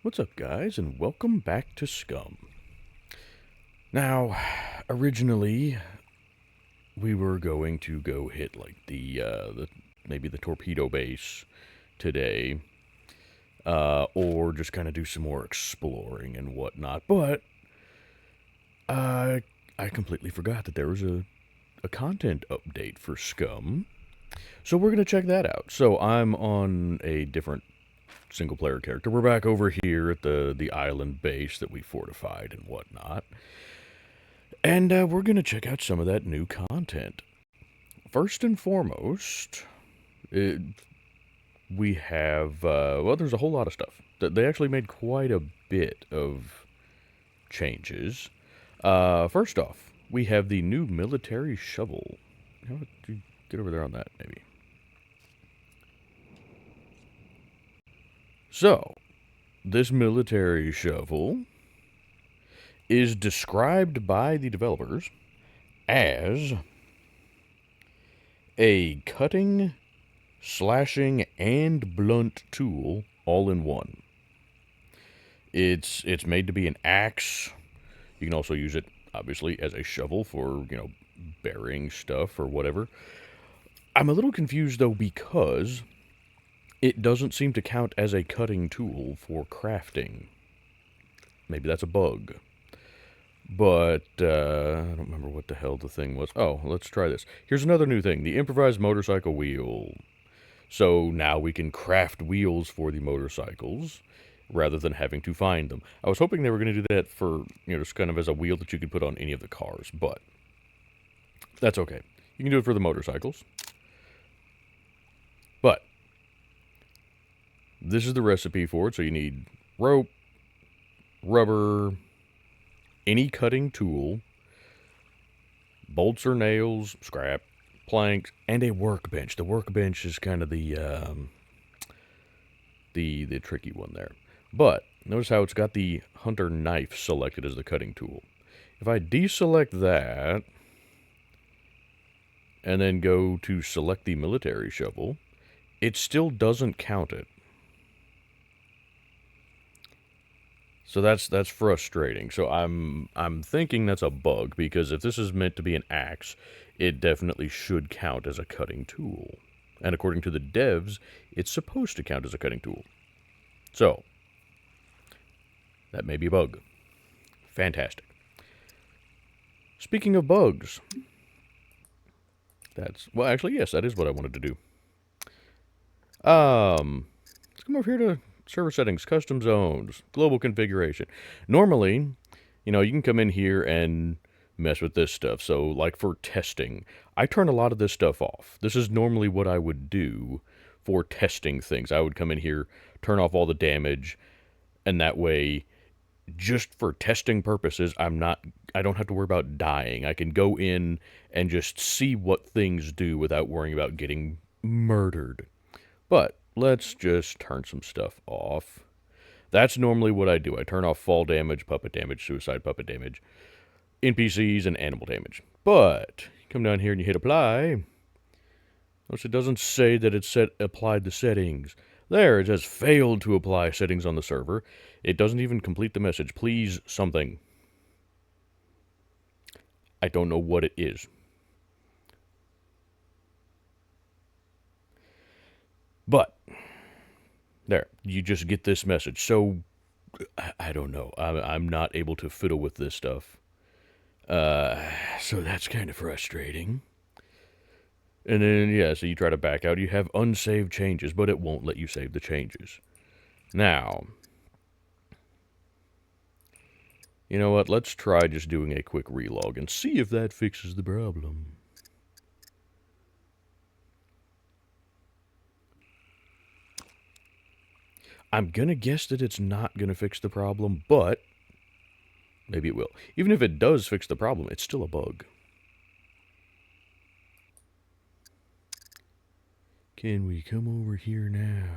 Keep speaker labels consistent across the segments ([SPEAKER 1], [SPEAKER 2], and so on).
[SPEAKER 1] What's up, guys, and welcome back to SCUM. Now, originally, we were going to go hit like maybe the torpedo base today, or just kind of do some more exploring and whatnot. But I completely forgot that there was a content update for SCUM, so we're gonna check that out. So I'm on a different single player character. We're back over here at the island base that we fortified and whatnot. And we're going to check out some of that new content. First and foremost, we have, there's a whole lot of stuff. They actually made quite a bit of changes. First off, we have the new military shovel. How about you get over there on that, maybe? So, this military shovel is described by the developers as a cutting, slashing, and blunt tool all in one. It's made to be an axe. You can also use it, obviously, as a shovel for, burying stuff or whatever. I'm a little confused, though, because it doesn't seem to count as a cutting tool for crafting. Maybe that's a bug. But, I don't remember what the hell the thing was. Oh, let's try this. Here's another new thing, the improvised motorcycle wheel. So now we can craft wheels for the motorcycles rather than having to find them. I was hoping they were going to do that for, just kind of as a wheel that you could put on any of the cars, but that's okay. You can do it for the motorcycles. But this is the recipe for it. So you need rope, rubber, any cutting tool, bolts or nails, scrap, planks, and a workbench. The workbench is kind of the tricky one there. But notice how it's got the hunter knife selected as the cutting tool. If I deselect that and then go to select the military shovel, it still doesn't count it. So that's frustrating. So I'm thinking that's a bug, because if this is meant to be an axe, it definitely should count as a cutting tool. And according to the devs, it's supposed to count as a cutting tool. So that may be a bug. Fantastic. Speaking of bugs, actually, yes, that is what I wanted to do. Let's come over here to server settings, custom zones, global configuration. Normally, you can come in here and mess with this stuff. So, like for testing, I turn a lot of this stuff off. This is normally what I would do for testing things. I would come in here, turn off all the damage, and that way, just for testing purposes, I don't have to worry about dying. I can go in and just see what things do without worrying about getting murdered. But let's just turn some stuff off. That's normally what I do. I turn off fall damage, puppet damage, suicide puppet damage, NPCs, and animal damage. But come down here and you hit apply. Notice it doesn't say that it applied the settings. There, it says failed to apply settings on the server. It doesn't even complete the message. Please something. I don't know what it is. But there, you just get this message. So I don't know. I'm not able to fiddle with this stuff. So that's kind of frustrating. And then, so you try to back out. You have unsaved changes, but it won't let you save the changes. Now, you know what? Let's try just doing a quick relog and see if that fixes the problem. I'm going to guess that it's not going to fix the problem, but maybe it will. Even if it does fix the problem, it's still a bug. Can we come over here now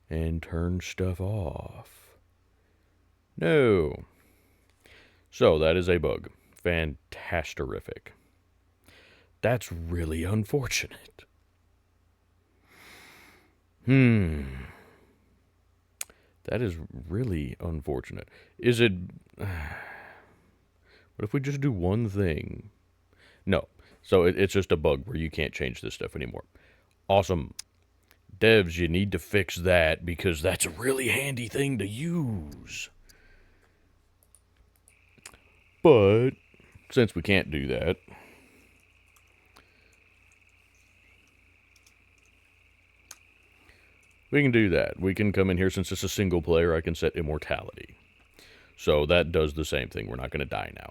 [SPEAKER 1] and turn stuff off? No. So that is a bug. Fantasterific. That's really unfortunate. That is really unfortunate. Is it... What if we just do one thing? No. So it's just a bug where you can't change this stuff anymore. Awesome. Devs, you need to fix that because that's a really handy thing to use. But since we can't do that, we can do that. We can come in here, since it's a single player, I can set immortality. So that does the same thing. We're not going to die now.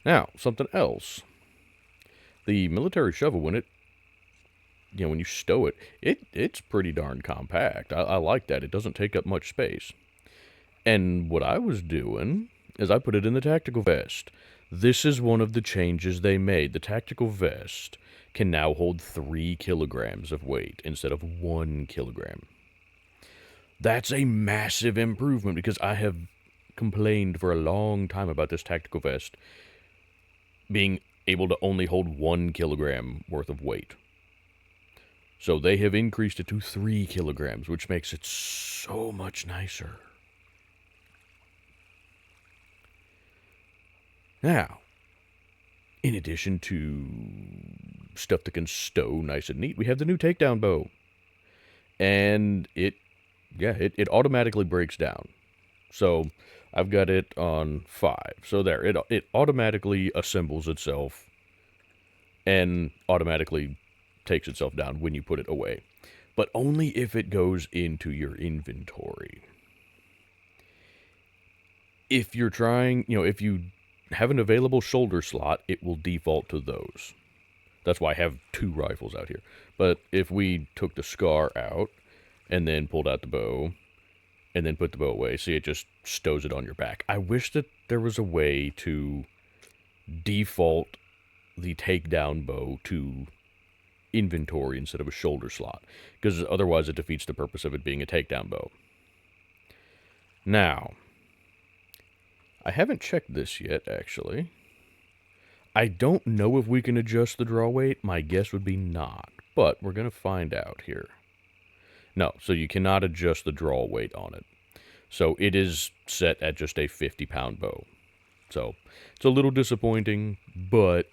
[SPEAKER 1] Now, something else. The military shovel, when it, when you stow it, it's pretty darn compact. I like that. It doesn't take up much space. And what I was doing is I put it in the tactical vest. This is one of the changes they made. The tactical vest can now hold 3 kilograms of weight instead of 1 kilogram. That's a massive improvement because I have complained for a long time about this tactical vest being able to only hold 1 kilogram worth of weight. So they have increased it to 3 kilograms, which makes it so much nicer. Now, in addition to stuff that can stow nice and neat, we have the new takedown bow. And it automatically breaks down. So I've got it on 5. So there, it automatically assembles itself and automatically takes itself down when you put it away. But only if it goes into your inventory. If you're trying, if you have an available shoulder slot, it will default to those. That's why I have 2 rifles out here. But if we took the scar out and then pulled out the bow and then put the bow away, see, it just stows it on your back. I wish that there was a way to default the takedown bow to inventory instead of a shoulder slot, because otherwise it defeats the purpose of it being a takedown bow. Now, I haven't checked this yet, actually. I don't know if we can adjust the draw weight. My guess would be not, but we're going to find out here. No, so you cannot adjust the draw weight on it. So it is set at just a 50-pound bow. So it's a little disappointing, but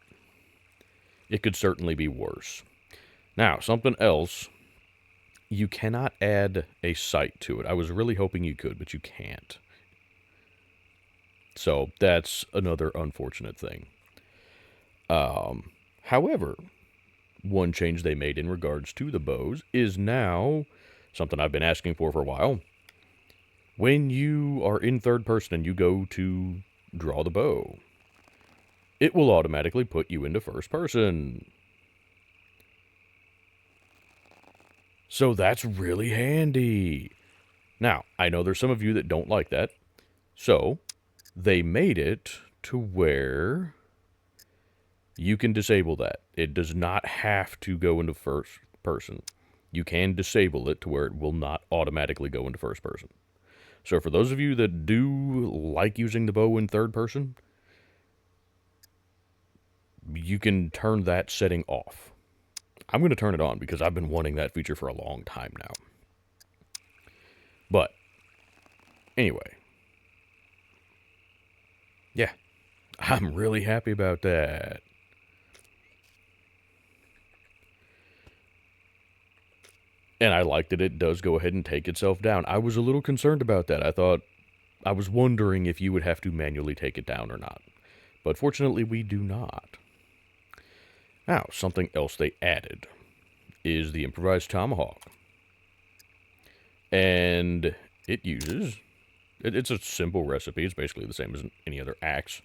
[SPEAKER 1] it could certainly be worse. Now, something else. You cannot add a sight to it. I was really hoping you could, but you can't. So that's another unfortunate thing. However, one change they made in regards to the bows is now something I've been asking for a while. When you are in third person and you go to draw the bow, it will automatically put you into first person. So that's really handy. Now, I know there's some of you that don't like that. So they made it to where you can disable that. It does not have to go into first person. You can disable it to where it will not automatically go into first person. So for those of you that do like using the bow in third person, you can turn that setting off. I'm going to turn it on because I've been wanting that feature for a long time now. But anyway, yeah, I'm really happy about that. And I like that it does go ahead and take itself down. I was a little concerned about that. I was wondering if you would have to manually take it down or not. But fortunately, we do not. Now, something else they added is the improvised tomahawk. And it uses... It's a simple recipe. It's basically the same as any other axe.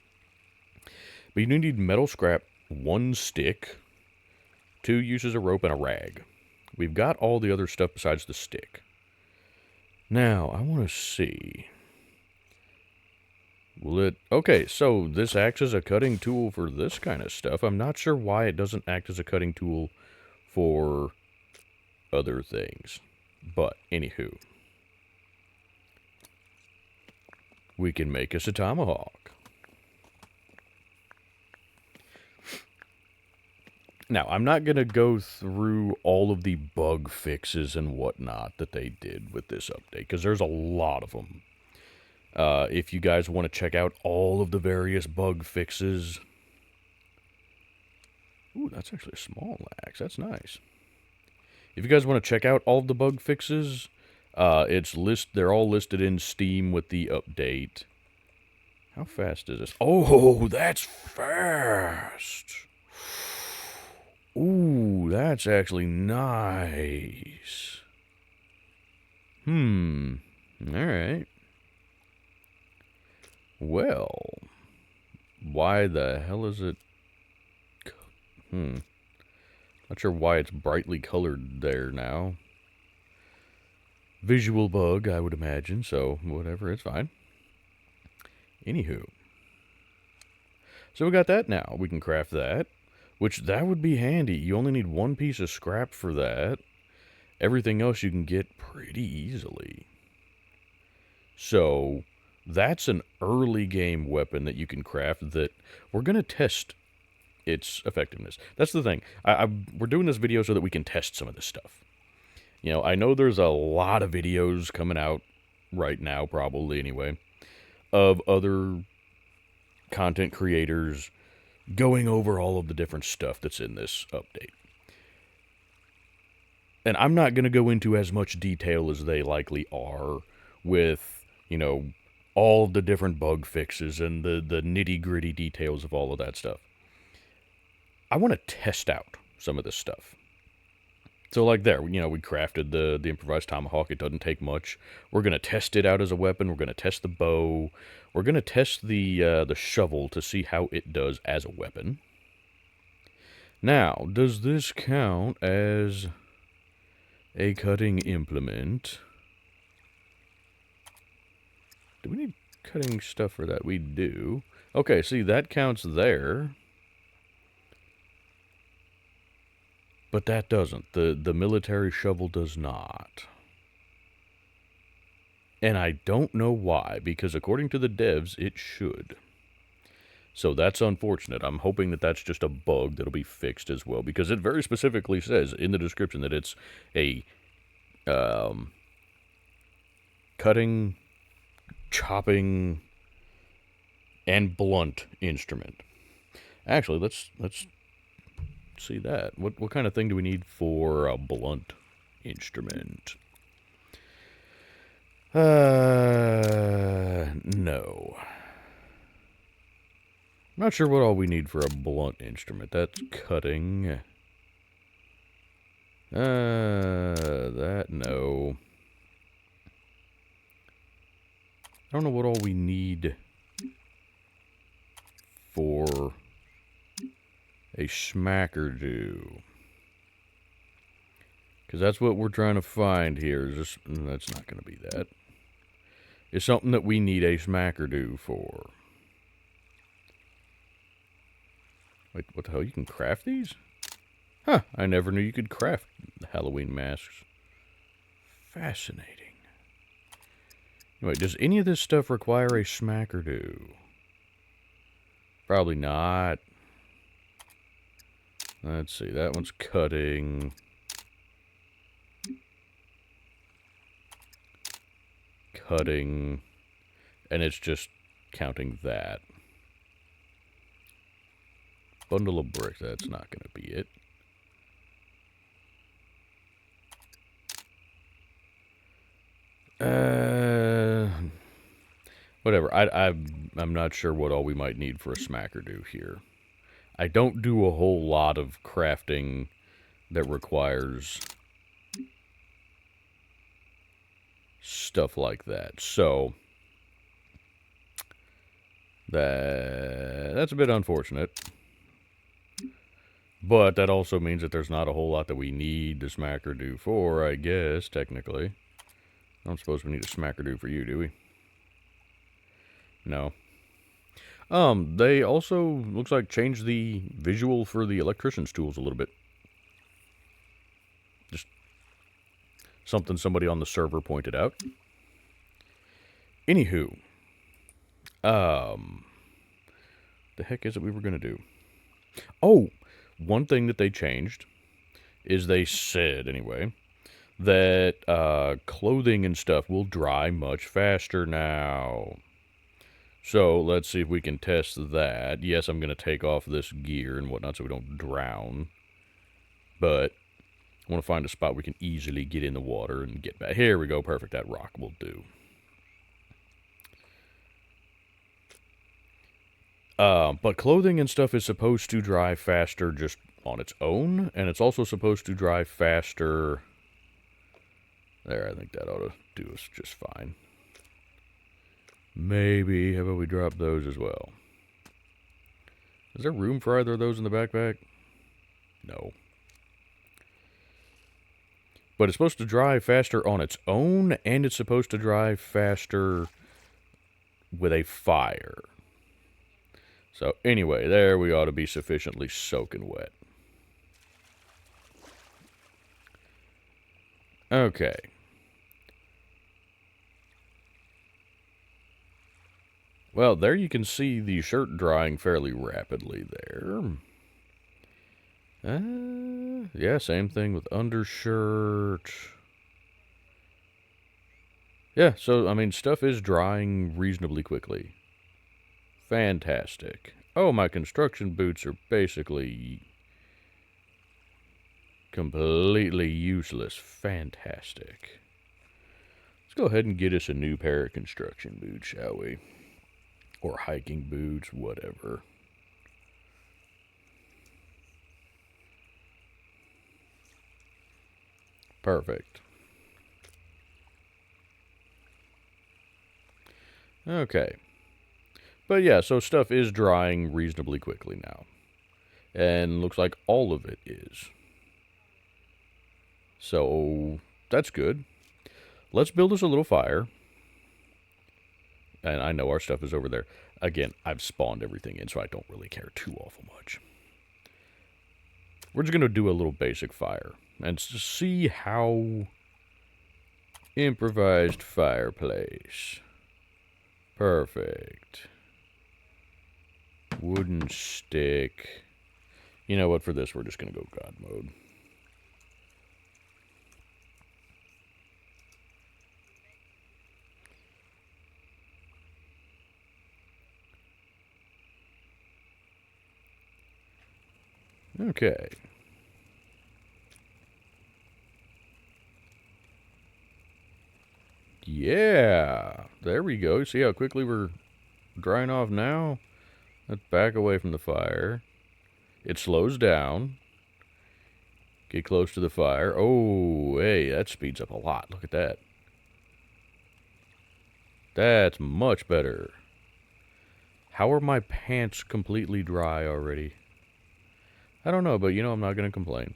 [SPEAKER 1] But you need metal scrap, 1 stick, 2 uses of rope, and a rag. We've got all the other stuff besides the stick. Now, I want to see... Will it... Okay, so this acts as a cutting tool for this kind of stuff. I'm not sure why it doesn't act as a cutting tool for other things. But, anywho. We can make us a tomahawk. Now, I'm not going to go through all of the bug fixes and whatnot that they did with this update, because there's a lot of them. If you guys want to check out all of the various bug fixes... Ooh, that's actually a small axe. That's nice. If you guys want to check out all of the bug fixes, they're all listed in Steam with the update. How fast is this? Oh, that's fast! Ooh, that's actually nice. Alright. Well, why the hell is it... Not sure why it's brightly colored there now. Visual bug, I would imagine, so whatever, it's fine. Anywho. So we got that now. We can craft that, which that would be handy. You only need one piece of scrap for that. Everything else you can get pretty easily. So that's an early game weapon that you can craft that we're going to test its effectiveness. That's the thing. We're doing this video so that we can test some of this stuff. You know, I know there's a lot of videos coming out right now, probably anyway, of other content creators going over all of the different stuff that's in this update. And I'm not going to go into as much detail as they likely are with, you know, all of the different bug fixes and the nitty-gritty details of all of that stuff. I want to test out some of this stuff. So like there, you know, we crafted the improvised tomahawk. It doesn't take much. We're going to test it out as a weapon. We're going to test the bow. We're going to test the shovel to see how it does as a weapon. Now, does this count as a cutting implement? Do we need cutting stuff for that? We do. Okay, see, that counts there. But that doesn't. The military shovel does not. And I don't know why, because according to the devs, it should. So that's unfortunate. I'm hoping that that's just a bug that'll be fixed as well, because it very specifically says in the description that it's a cutting, chopping, and blunt instrument. Actually, let's see that. What kind of thing do we need for a blunt instrument? No. I'm not sure what all we need for a blunt instrument. That's cutting. That, no. I don't know what all we need for a smacker-do. Because that's what we're trying to find here. That's not going to be that. It's something that we need a smacker-do for. Wait, what the hell? You can craft these? Huh, I never knew you could craft Halloween masks. Fascinating. Anyway, does any of this stuff require a smacker-do? Probably not. Let's see, that one's cutting. Cutting. And it's just counting that. Bundle of bricks, that's not going to be it. Whatever. I'm not sure what all we might need for a smacker-do here. I don't do a whole lot of crafting that requires stuff like that. So that's a bit unfortunate. But that also means that there's not a whole lot that we need the smacker-do for, I guess, technically. I don't suppose we need a smacker-do for you, do we? No. They also, looks like, changed the visual for the electrician's tools a little bit. Just something somebody on the server pointed out. Anywho. The heck is it we were going to do? Oh, one thing that they changed is they said, anyway, that clothing and stuff will dry much faster now. So let's see if we can test that. Yes, I'm going to take off this gear and whatnot so we don't drown. But I want to find a spot we can easily get in the water and get back. Here we go. Perfect. That rock will do. But clothing and stuff is supposed to dry faster just on its own. And it's also supposed to dry faster. There, I think that ought to do us just fine. Maybe. How about we drop those as well? Is there room for either of those in the backpack? No. But it's supposed to dry faster on its own, and it's supposed to dry faster with a fire. So anyway, there we ought to be sufficiently soaking wet. Okay. Well, there you can see the shirt drying fairly rapidly there. Yeah, same thing with undershirt. Yeah, so, I mean, stuff is drying reasonably quickly. Fantastic. Oh, my construction boots are basically completely useless. Fantastic. Let's go ahead and get us a new pair of construction boots, shall we? Or hiking boots, whatever. Perfect. Okay. But yeah, so stuff is drying reasonably quickly now. And looks like all of it is. So, that's good. Let's build us a little fire. And I know our stuff is over there. Again, I've spawned everything in, so I don't really care too awful much. We're just going to do a little basic fire. And see how... Improvised fireplace. Perfect. Wooden stick. You know what, for this we're just going to go God mode. Okay. Yeah. There we go. See how quickly we're drying off now? Let's back away from the fire. It slows down. Get close to the fire. Oh, hey, that speeds up a lot. Look at that. That's much better. How are my pants completely dry already? I don't know, but you know I'm not going to complain.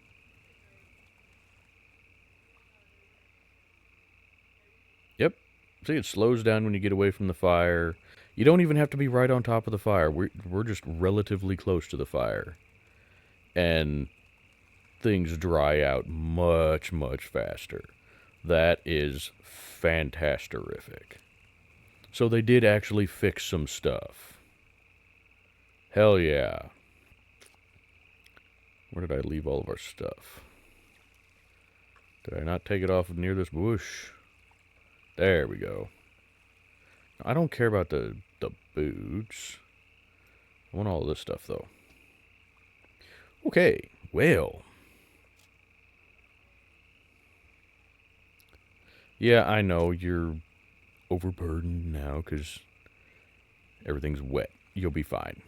[SPEAKER 1] Yep. See, it slows down when you get away from the fire. You don't even have to be right on top of the fire. We're just relatively close to the fire. And things dry out much, much faster. That is fantastic. So they did actually fix some stuff. Hell yeah. Where did I leave all of our stuff? Did I not take it off near this bush? There we go. I don't care about the boots. I want all this stuff, though. Okay, well. Yeah, I know you're overburdened now because everything's wet. You'll be fine.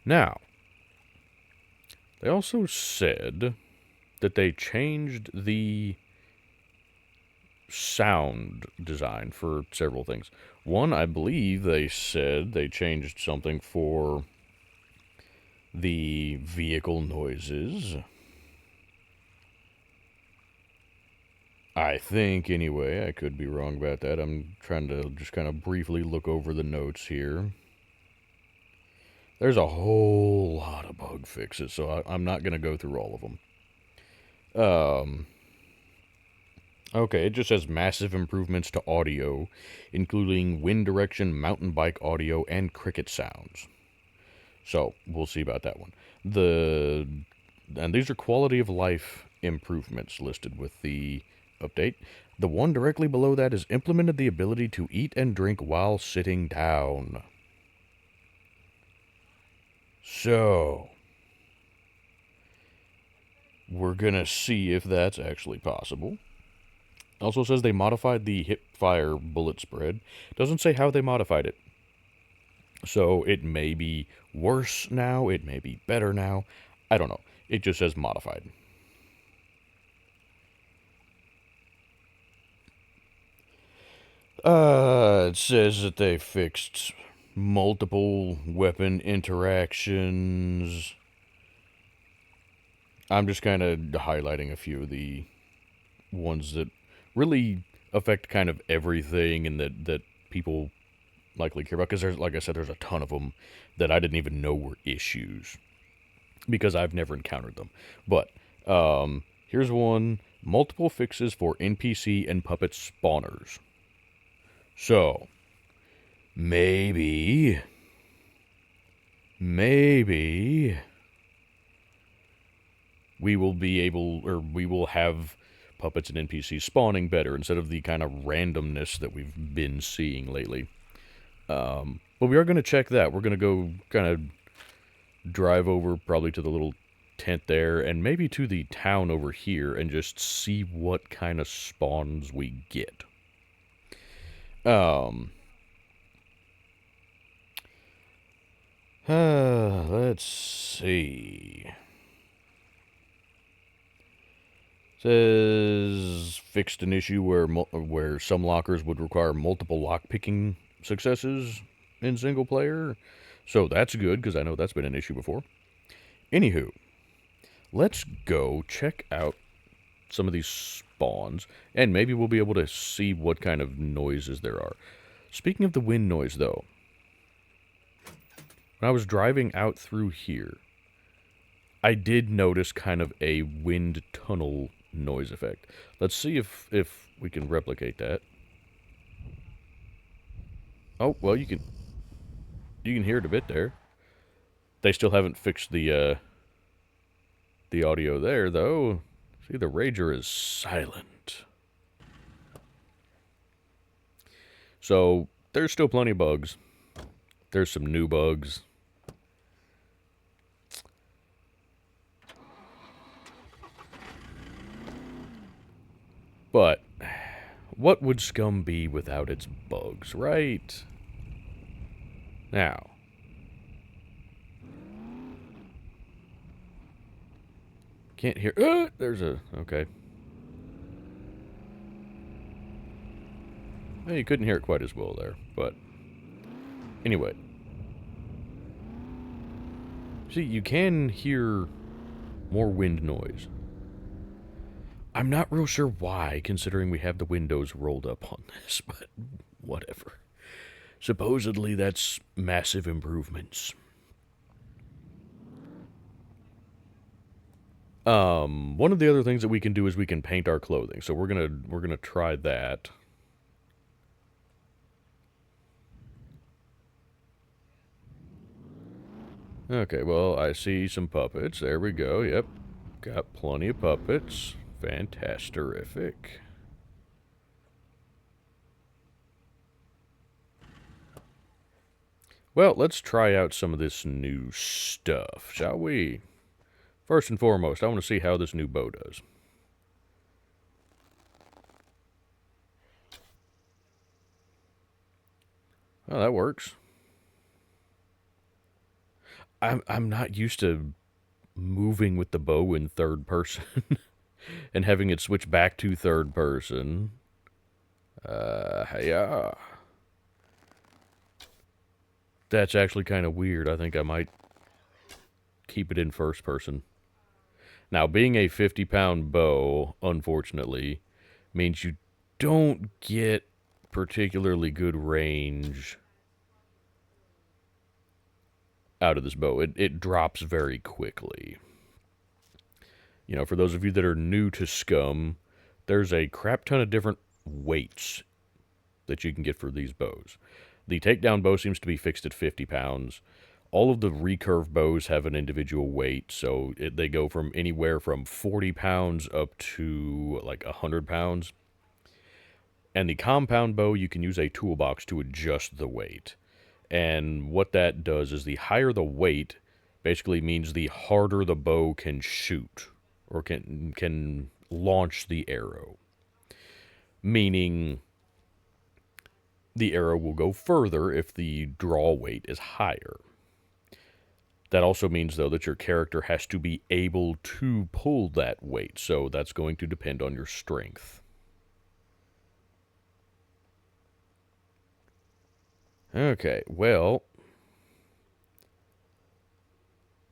[SPEAKER 1] Now, they also said that they changed the sound design for several things. One, I believe they said they changed something for the vehicle noises. I think, anyway. I could be wrong about that. I'm trying to just kind of briefly look over the notes here. There's a whole lot of bug fixes, so I'm not going to go through all of them. Okay, it just says massive improvements to audio, including wind direction, mountain bike audio, and cricket sounds. So we'll see about that one. The and these are quality of life improvements listed with the update. The one directly below that is implemented the ability to eat and drink while sitting down. So we're gonna see if that's actually possible. Also says they modified the hip fire bullet spread. Doesn't say how they modified it. So it may be worse now, it may be better now. I don't know. It just says modified. It says that they fixed multiple weapon interactions. I'm just kind of highlighting a few of the ones that really affect kind of everything and that people likely care about. Because there's, like I said, there's a ton of them that I didn't even know were issues because I've never encountered them. But here's one: multiple fixes for NPC and puppet spawners. So maybe we will be able, or we will have puppets and NPCs spawning better instead of the kind of randomness that we've been seeing lately. But we are going to check that. We're going to go kind of drive over probably to the little tent there and maybe to the town over here and just see what kind of spawns we get. Let's see. Says fixed an issue where some lockers would require multiple lockpicking successes in single player. So that's good, because I know that's been an issue before. Anywho, let's go check out some of these spawns, and maybe we'll be able to see what kind of noises there are. Speaking of the wind noise, though, when I was driving out through here, I did notice kind of a wind tunnel noise effect. Let's see if we can replicate that. Oh, well, you can hear it a bit there. They still haven't fixed the audio there, though. See, the Rager is silent. So, there's still plenty of bugs. There's some new bugs. But what would SCUM be without its bugs, right? Now, can't hear. There's a. Okay. Well, you couldn't hear it quite as well there, but anyway. See, you can hear more wind noise. I'm not real sure why, considering we have the windows rolled up on this, but whatever. Supposedly that's massive improvements. One of the other things that we can do is we can paint our clothing. So we're gonna try that. Okay, well, I see some puppets. There we go. Yep. Got plenty of puppets. Fantastic. Well, let's try out some of this new stuff, shall we? First and foremost, I want to see how this new bow does. Oh, that works. I'm not used to moving with the bow in third person and having it switch back to third person. Yeah. That's actually kind of weird. I think I might keep it in first person. Now, being a 50-pound bow, unfortunately, means you don't get particularly good range out of this bow. It drops very quickly. You know, for those of you that are new to SCUM, there's a crap ton of different weights that you can get for these bows. The takedown bow seems to be fixed at 50 pounds. All of the recurve bows have an individual weight, so they go from anywhere from 40 pounds up to like 100 pounds. And the compound bow, you can use a toolbox to adjust the weight. And what that does is the higher the weight basically means the harder the bow can shoot or can launch the arrow. Meaning the arrow will go further if the draw weight is higher. That also means, though, that your character has to be able to pull that weight, so that's going to depend on your strength. Okay, well,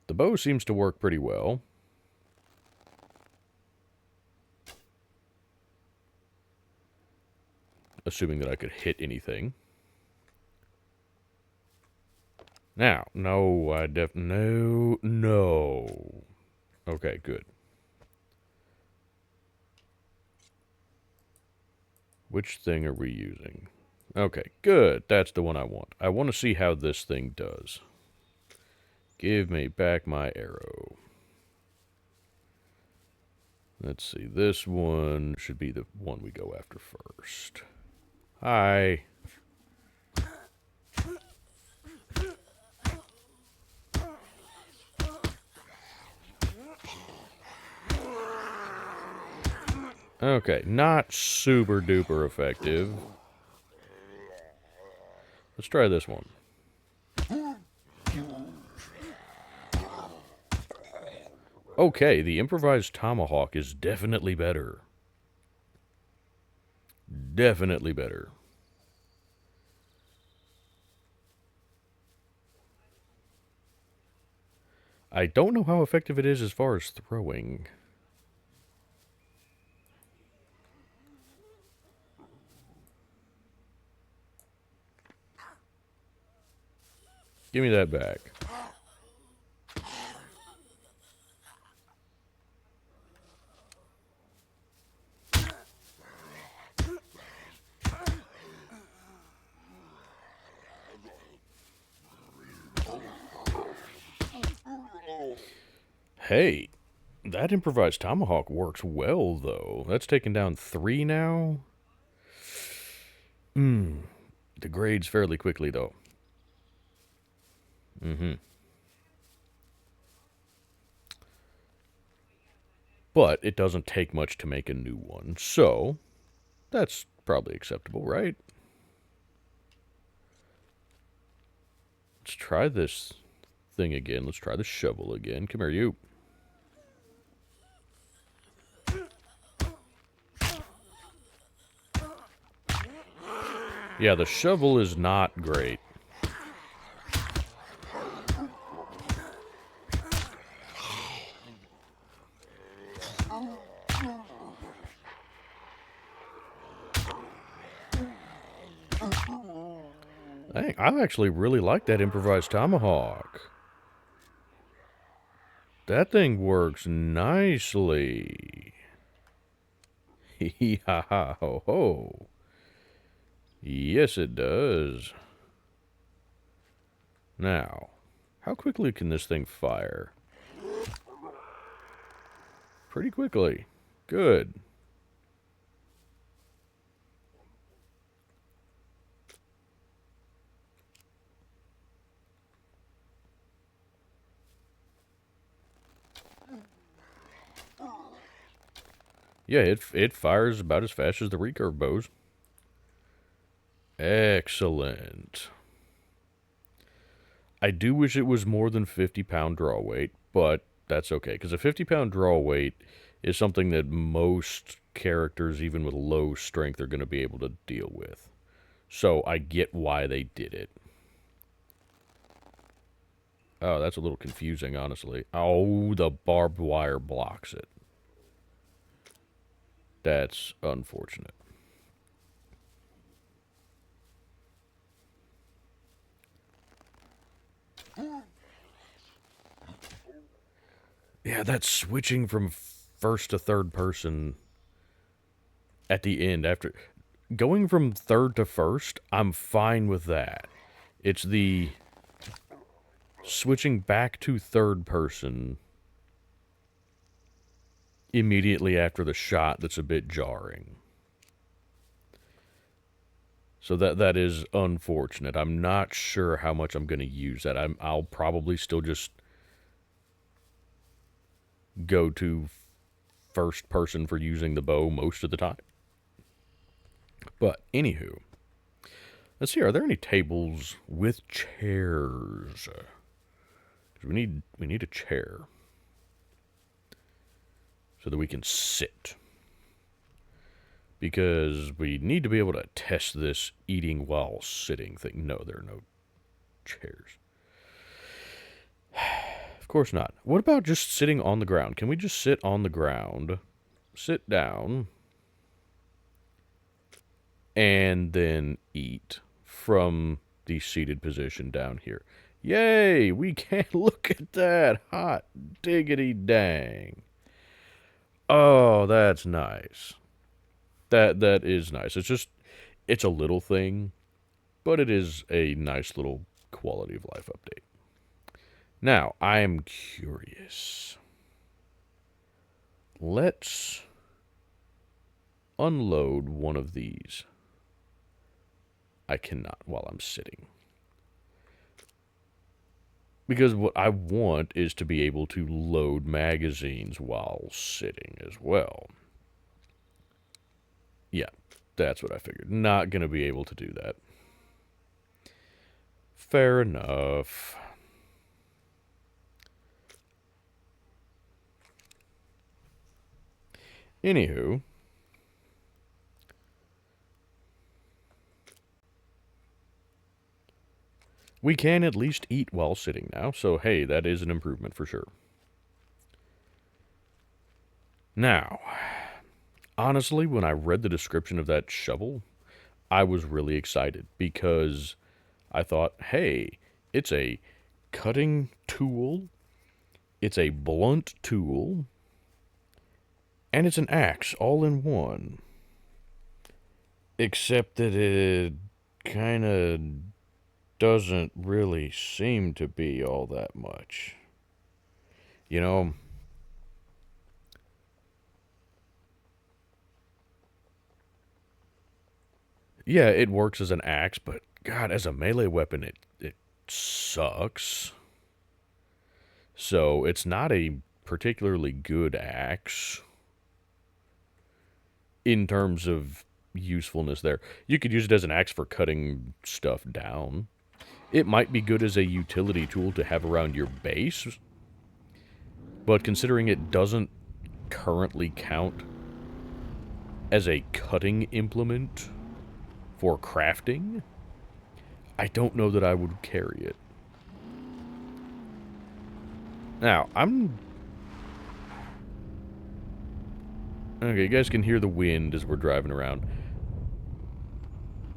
[SPEAKER 1] the bow seems to work pretty well. Assuming that I could hit anything. Now, no. Okay, good. Which thing are we using? Okay, good. That's the one I want. I want to see how this thing does. Give me back my arrow. Let's see. This one should be the one we go after first. Hi. Okay, not super duper effective. Let's try this one. Okay, the improvised tomahawk is definitely better. Definitely better. I don't know how effective it is as far as throwing. Give me that back. Hey, that improvised tomahawk works well, though. That's taken down 3 now. Degrades fairly quickly, though. But it doesn't take much to make a new one, so that's probably acceptable, right? Let's try this thing again. Let's try the shovel again. Come here, you. Yeah, the shovel is not great. Dang, I actually really like that improvised tomahawk. That thing works nicely. Hee ha ha ho ho. Yes, it does. Now, how quickly can this thing fire? Pretty quickly. Good. Yeah, it fires about as fast as the recurve bows. Excellent. I do wish it was more than 50-pound draw weight, but that's okay, because a 50-pound draw weight is something that most characters, even with low strength, are going to be able to deal with. So I get why they did it. Oh, that's a little confusing, honestly. Oh, the barbed wire blocks it. That's unfortunate. Yeah, that switching from first to third person at the end after going from third to first, I'm fine with that. It's the switching back to third person immediately after the shot that's a bit jarring. So that is unfortunate. I'm not sure how much I'm going to use that. I'll probably still just go to first person for using the bow most of the time. But anywho, let's see. Are there any tables with chairs? 'Cause we need a chair so that we can sit. Because we need to be able to test this eating while sitting thing. No, there are no chairs. Of course not. What about just sitting on the ground? Can we just sit on the ground, sit down, and then eat from the seated position down here? Yay! We can look at that. Hot diggity dang. Oh, that's nice. That is nice. It's a little thing, but it is a nice little quality of life update. Now, I am curious. Let's unload one of these. I cannot while I'm sitting. Because what I want is to be able to load magazines while sitting as well. Yeah, that's what I figured. Not going to be able to do that. Fair enough. Anywho. We can at least eat while sitting now, so hey, that is an improvement for sure. Now, honestly, when I read the description of that shovel, I was really excited because I thought, hey, it's a cutting tool, it's a blunt tool, and it's an axe all in one. Except that it kind of doesn't really seem to be all that much. You know, yeah, it works as an axe, but God, as a melee weapon, it sucks. So it's not a particularly good axe in terms of usefulness there. You could use it as an axe for cutting stuff down. It might be good as a utility tool to have around your base, but considering it doesn't currently count as a cutting implement for crafting, I don't know that I would carry it. Now, okay, you guys can hear the wind as we're driving around.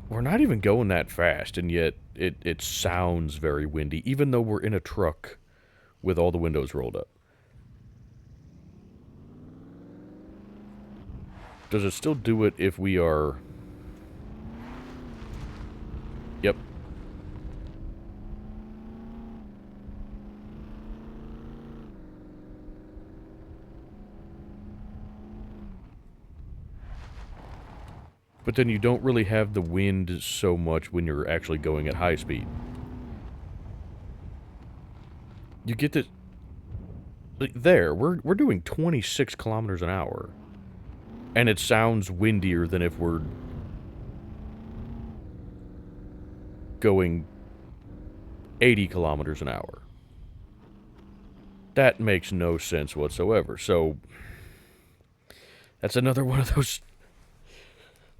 [SPEAKER 1] We're not even going that fast, and yet it sounds very windy, even though we're in a truck with all the windows rolled up. Does it still do it if we are... Yep. But then you don't really have the wind so much when you're actually going at high speed. You get this... Like, there, we're doing 26 kilometers an hour. And it sounds windier than if we're going 80 kilometers an hour. That makes no sense whatsoever. So, that's another one of those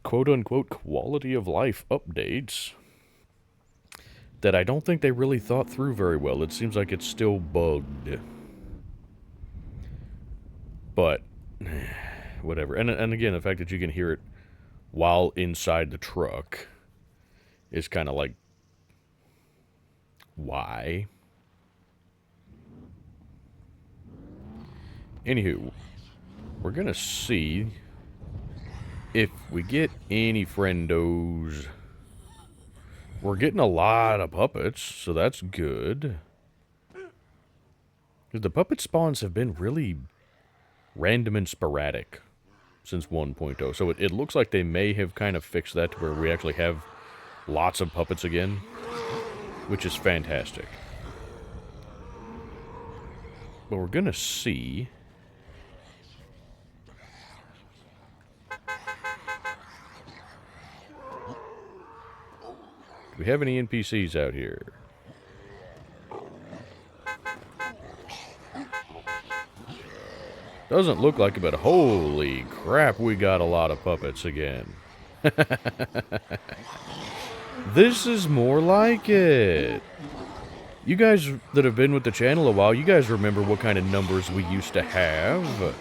[SPEAKER 1] quote-unquote quality of life updates that I don't think they really thought through very well. It seems like it's still bugged. But, whatever. And again, the fact that you can hear it while inside the truck is kind of like, why? Anywho, we're gonna see if we get any friendos, we're getting a lot of puppets, so that's good. The puppet spawns have been really random and sporadic since 1.0, so it looks like they may have kind of fixed that to where we actually have lots of puppets again, which is fantastic. But we're gonna see. Do we have any NPCs out here? Doesn't look like it, but holy crap, we got a lot of puppets again. This is more like it. You guys that have been with the channel a while, you guys remember what kind of numbers we used to have.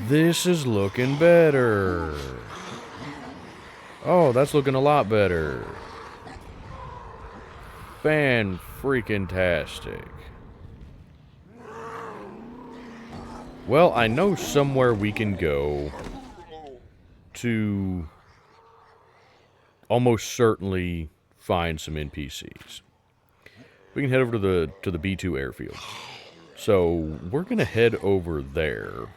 [SPEAKER 1] This is looking better. Oh, that's looking a lot better. Fan-freaking-tastic. Well, I know somewhere we can go to almost certainly find some NPCs. We can head over to the B2 airfield. So we're gonna head over there,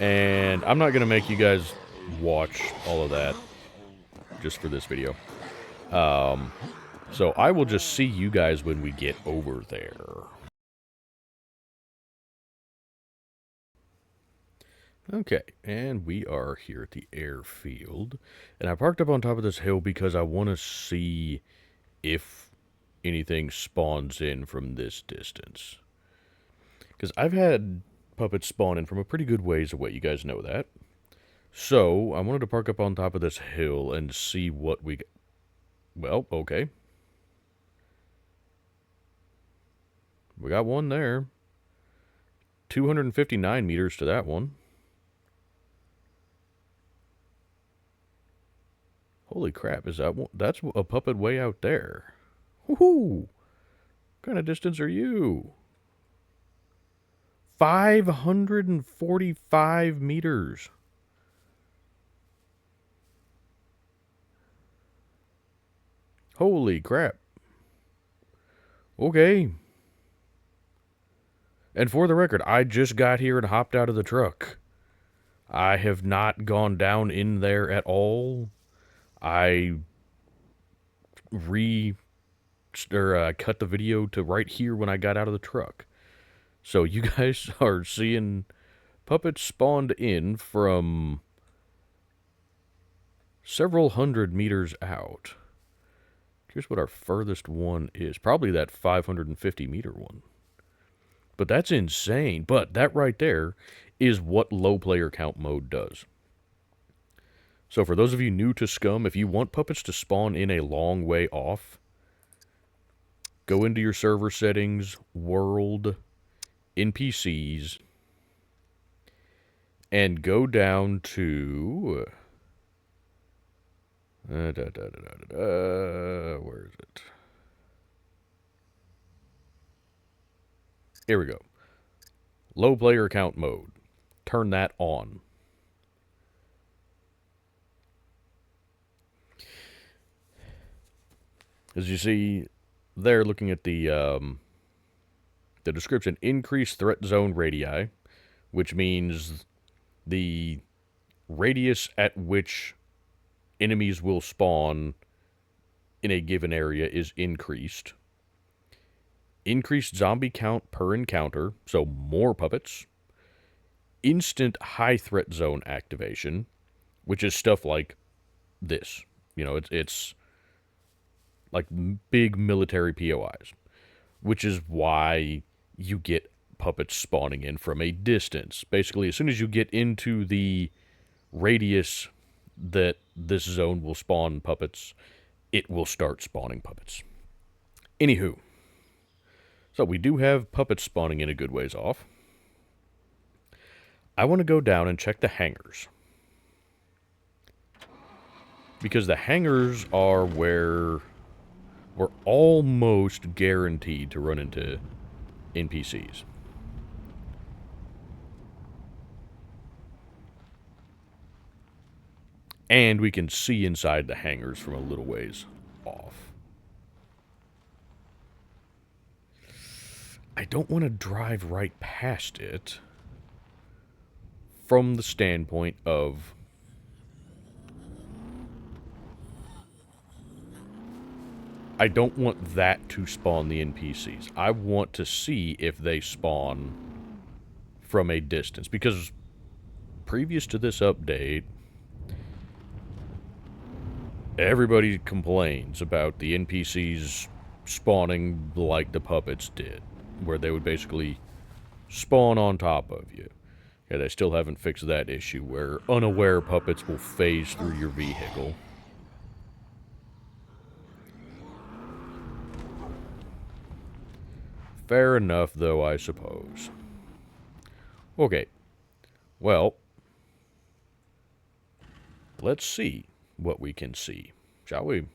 [SPEAKER 1] and I'm not gonna make you guys watch all of that just for this video. So I will just see you guys when we get over there. Okay, and we are here at the airfield, and I parked up on top of this hill because I want to see if anything spawns in from this distance. Because I've had puppets spawn in from a pretty good ways away, you guys know that. So, I wanted to park up on top of this hill and see what we... Well, okay. We got one there. 259 meters to that one. Holy crap, is that one? That's a puppet way out there. Woohoo! What kind of distance are you? 545 meters. Holy crap. Okay. And for the record, I just got here and hopped out of the truck. I have not gone down in there at all. I cut the video to right here when I got out of the truck. So you guys are seeing puppets spawned in from several hundred meters out. Here's what our furthest one is. Probably that 550 meter one. But that's insane. But that right there is what low player count mode does. So for those of you new to SCUM, if you want puppets to spawn in a long way off, go into your server settings, world, NPCs, and go down to... where is it? Here we go. Low player count mode. Turn that on. As you see there, looking at the description, increase threat zone radii, which means the radius at which enemies will spawn in a given area is increased. Increased zombie count per encounter, so more puppets. Instant high threat zone activation, which is stuff like this. You know, it's like big military POIs, which is why you get puppets spawning in from a distance. Basically, as soon as you get into the radius that this zone will spawn puppets, it will start spawning puppets. Anywho, so we do have puppets spawning in a good ways off. I want to go down and check the hangars. Because the hangars are where we're almost guaranteed to run into NPCs. And we can see inside the hangars from a little ways off. I don't want to drive right past it from the standpoint of I don't want that to spawn the NPCs. I want to see if they spawn from a distance, because previous to this update, everybody complains about the NPCs spawning like the puppets did, where they would basically spawn on top of you. Yeah, they still haven't fixed that issue where unaware puppets will phase through your vehicle. Fair enough, though, I suppose. Okay, well, let's see what we can see, shall we?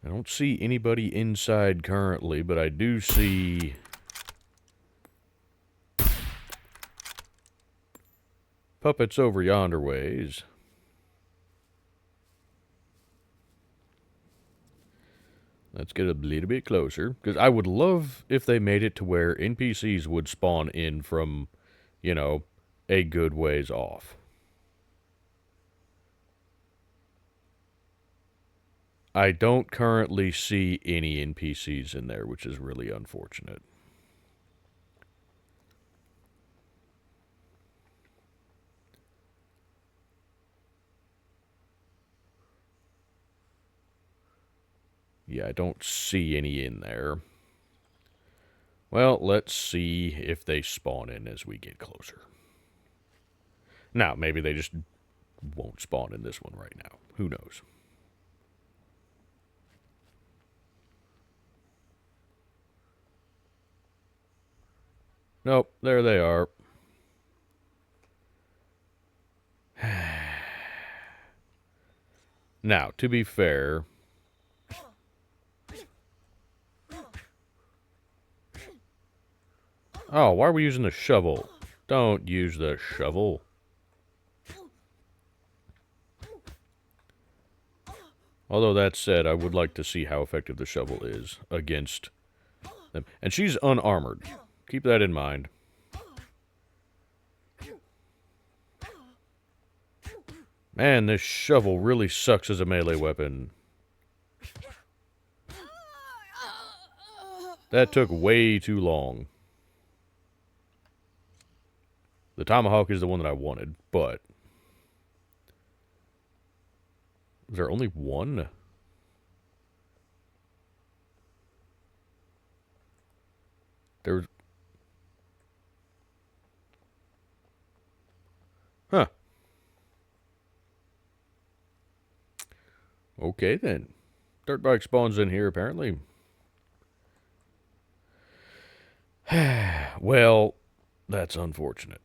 [SPEAKER 1] I don't see anybody inside currently, but I do see puppets over yonder ways. Let's get a little bit closer, because I would love if they made it to where NPCs would spawn in from, you know, a good ways off. I don't currently see any NPCs in there, which is really unfortunate. Yeah, I don't see any in there. Well, let's see if they spawn in as we get closer. Now, maybe they just won't spawn in this one right now. Who knows? Nope, there they are. Now, to be fair, oh, why are we using the shovel? Don't use the shovel. Although that said, I would like to see how effective the shovel is against them. And she's unarmored. Keep that in mind. Man, this shovel really sucks as a melee weapon. That took way too long. The tomahawk is the one that I wanted, but... Is there only one? There's... Huh. Okay, then. Dirt bike spawns in here, apparently. Well, that's unfortunate.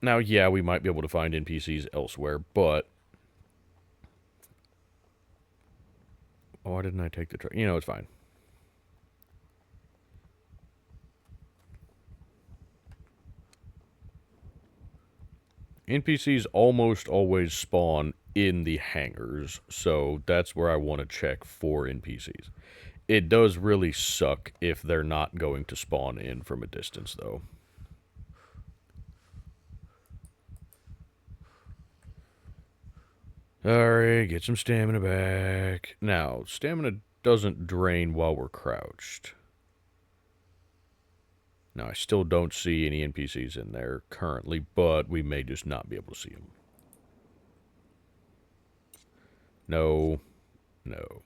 [SPEAKER 1] Now, yeah, we might be able to find NPCs elsewhere, but... Why didn't I take the truck? You know, it's fine. NPCs almost always spawn in the hangars, so that's where I want to check for NPCs. It does really suck if they're not going to spawn in from a distance, though. Alright, get some stamina back. Now, stamina doesn't drain while we're crouched. Now, I still don't see any NPCs in there currently, but we may just not be able to see them. No. No.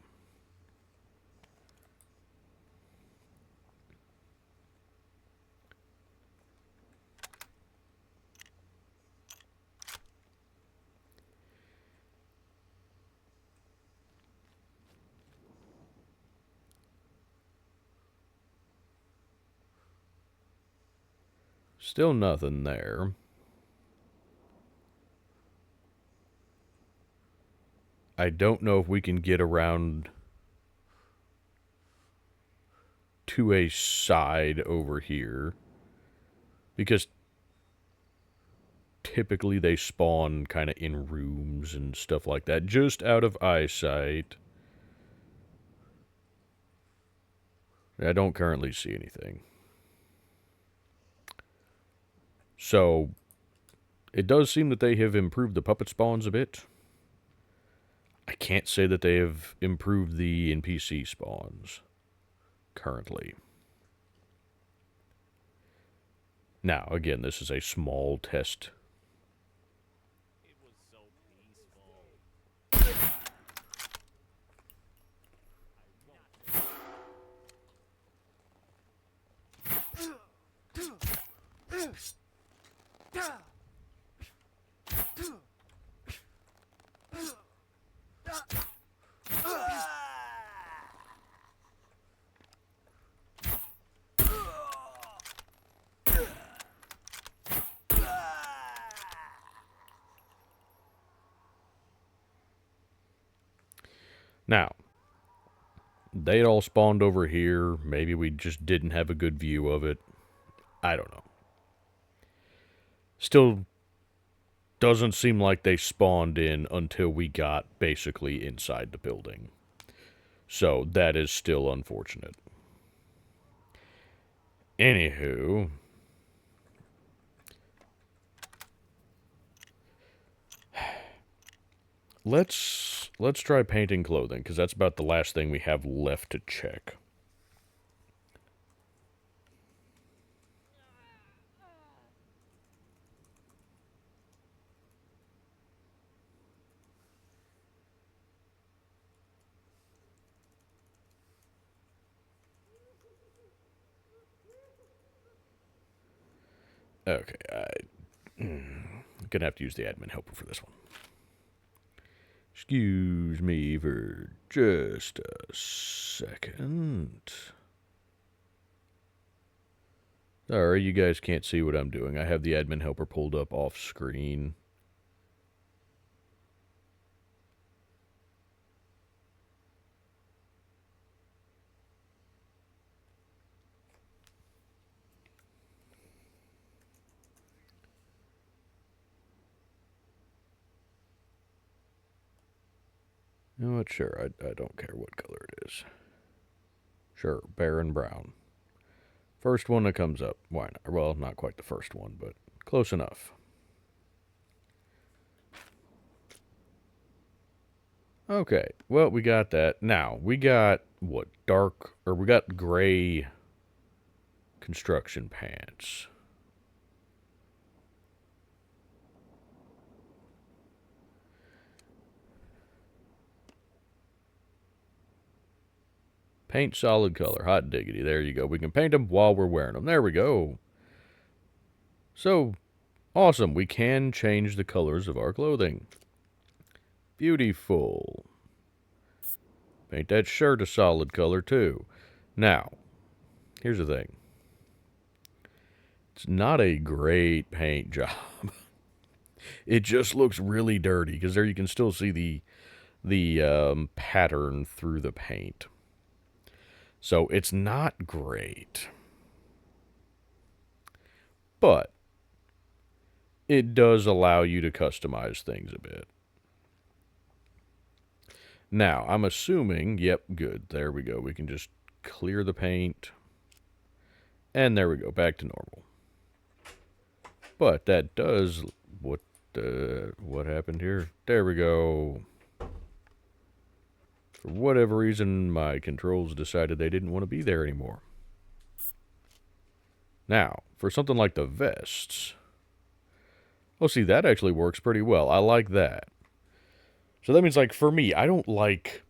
[SPEAKER 1] Still nothing there. I don't know if we can get around to a side over here, because typically they spawn kind of in rooms and stuff like that, just out of eyesight. I don't currently see anything. So, it does seem that they have improved the puppet spawns a bit. I can't say that they have improved the NPC spawns currently. Now, again, this is a small test.
[SPEAKER 2] It was so peaceful.
[SPEAKER 1] Now, they'd all spawned over here. Maybe we just didn't have a good view of it. I don't know. Still doesn't seem like they spawned in until we got basically inside the building. So that is still unfortunate. Anywho, let's try painting clothing, because that's about the last thing we have left to check. Okay, I'm gonna have to use the admin helper for this one. Excuse me for just a second. Sorry, you guys can't see what I'm doing. I have the admin helper pulled up off screen. You know what? Sure, I don't care what color it is. Sure, Baron Brown. First one that comes up. Why not? Well, not quite the first one, but close enough. Okay, well, we got that. Now, we got, what, we got gray construction pants. Paint solid color. Hot diggity. There you go. We can paint them while we're wearing them. There we go. So, awesome. We can change the colors of our clothing. Beautiful. Paint that shirt a solid color, too. Now, here's the thing. It's not a great paint job. It just looks really dirty, because there you can still see the pattern through the paint. So it's not great. But it does allow you to customize things a bit. Now, I'm assuming, yep, good. There we go. We can just clear the paint. And there we go, back to normal. But that does, what happened here? There we go. For whatever reason, my controls decided they didn't want to be there anymore. Now, for something like the vests. Oh, see, that actually works pretty well. I like that. So that means, like, for me, I don't like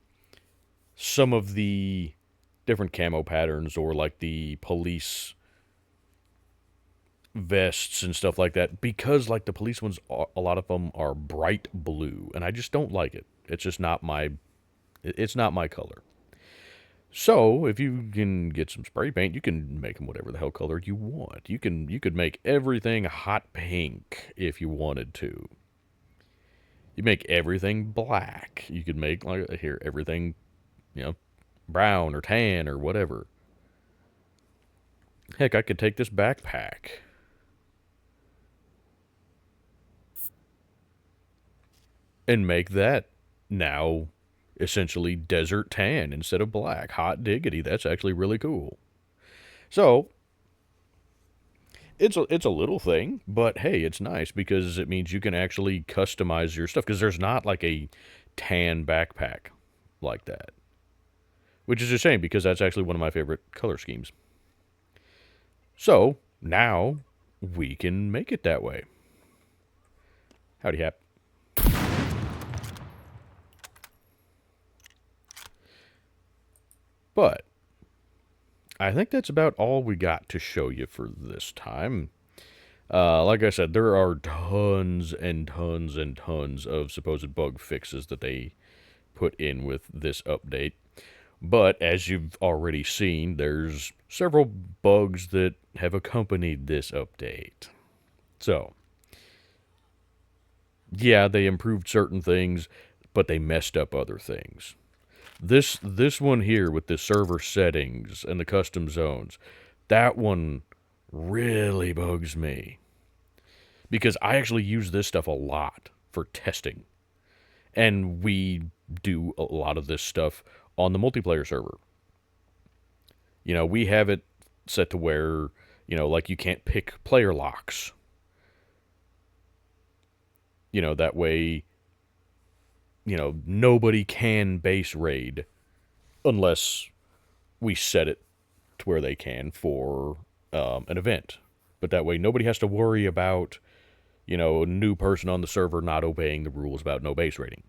[SPEAKER 1] some of the different camo patterns or, like, the police vests and stuff like that, because, like, the police ones, a lot of them are bright blue, and I just don't like it. It's just not my... It's not my color. So, if you can get some spray paint, you can make them whatever the hell color you want. You could make everything hot pink if you wanted to. You make everything black. You could make, like, here, everything, you know, brown or tan or whatever. Heck, I could take this backpack and make that now essentially desert tan instead of black. Hot diggity, that's actually really cool. So, it's a little thing, but hey, it's nice because it means you can actually customize your stuff because there's not like a tan backpack like that. Which is a shame because that's actually one of my favorite color schemes. So, now we can make it that way. Howdy, Hap. But I think that's about all we got to show you for this time. Like I said, there are tons and tons and tons of supposed bug fixes that they put in with this update. But as you've already seen, there's several bugs that have accompanied this update. So, yeah, they improved certain things, but they messed up other things. This one here with the server settings and the custom zones, that one really bugs me. Because I actually use this stuff a lot for testing. And we do a lot of this stuff on the multiplayer server. You know, we have it set to where, you know, like you can't pick player locks. You know, that way, you know, nobody can base raid unless we set it to where they can for an event. But that way, nobody has to worry about, you know, a new person on the server not obeying the rules about no base raiding.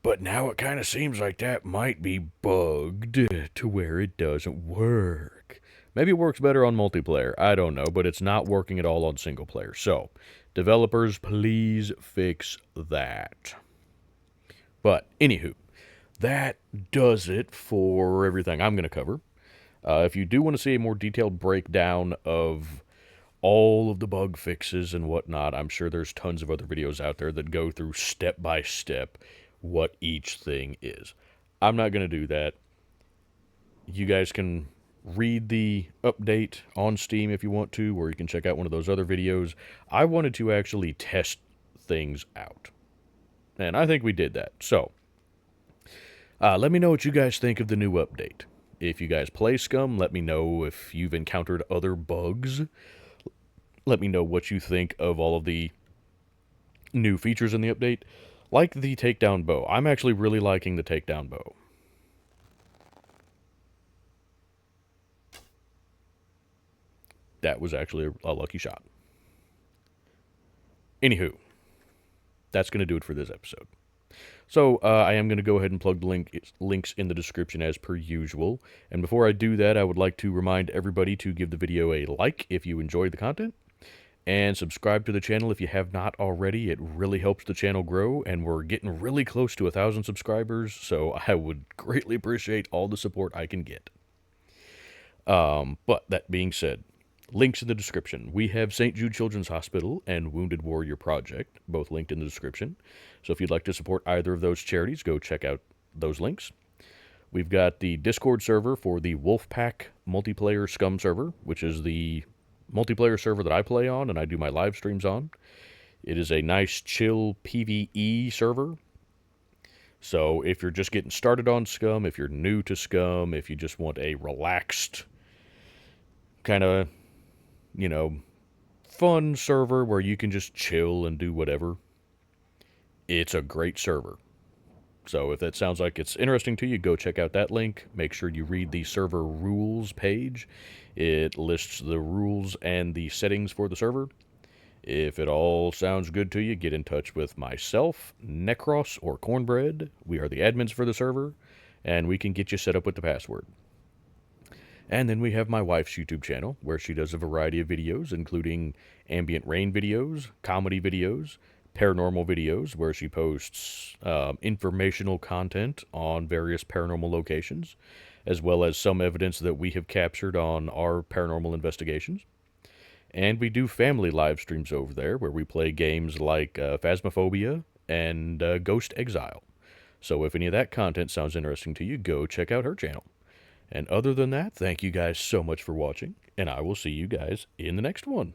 [SPEAKER 1] But now it kind of seems like that might be bugged to where it doesn't work. Maybe it works better on multiplayer. I don't know, but it's not working at all on single player. So, developers, please fix that. But, anywho, that does it for everything I'm going to cover. If you do want to see a more detailed breakdown of all of the bug fixes and whatnot, I'm sure there's tons of other videos out there that go through step by step what each thing is. I'm not going to do that. You guys can read the update on Steam if you want to, or you can check out one of those other videos. I wanted to actually test things out, and I think we did that. So, let me know what you guys think of the new update. If you guys play SCUM, let me know if you've encountered other bugs. Let me know what you think of all of the new features in the update. Like the takedown bow. I'm actually really liking the takedown bow. That was actually a lucky shot. Anywho, that's going to do it for this episode. So, I am going to go ahead and plug the links in the description as per usual. And before I do that, I would like to remind everybody to give the video a like if you enjoyed the content. And subscribe to the channel if you have not already. It really helps the channel grow, and we're getting really close to 1,000 subscribers, so I would greatly appreciate all the support I can get. But that being said, links in the description. We have St. Jude Children's Hospital and Wounded Warrior Project, both linked in the description. So if you'd like to support either of those charities, go check out those links. We've got the Discord server for the Wolfpack multiplayer SCUM server, which is the multiplayer server that I play on and I do my live streams on. It is a nice, chill PvE server. So if you're just getting started on SCUM, if you're new to SCUM, if you just want a relaxed, kind of, you know, fun server where you can just chill and do whatever, it's a great server. So if that sounds like it's interesting to you, go check out that link. Make sure you read the server rules page. It lists the rules and the settings for the server. If it all sounds good to you, get in touch with myself, Necros, or Cornbread. We are the admins for the server, and we can get you set up with the password. And then we have my wife's YouTube channel, where she does a variety of videos, including ambient rain videos, comedy videos, paranormal videos, where she posts informational content on various paranormal locations, as well as some evidence that we have captured on our paranormal investigations. And we do family live streams over there, where we play games like Phasmophobia and Ghost Exile. So if any of that content sounds interesting to you, go check out her channel. And other than that, thank you guys so much for watching, and I will see you guys in the next one.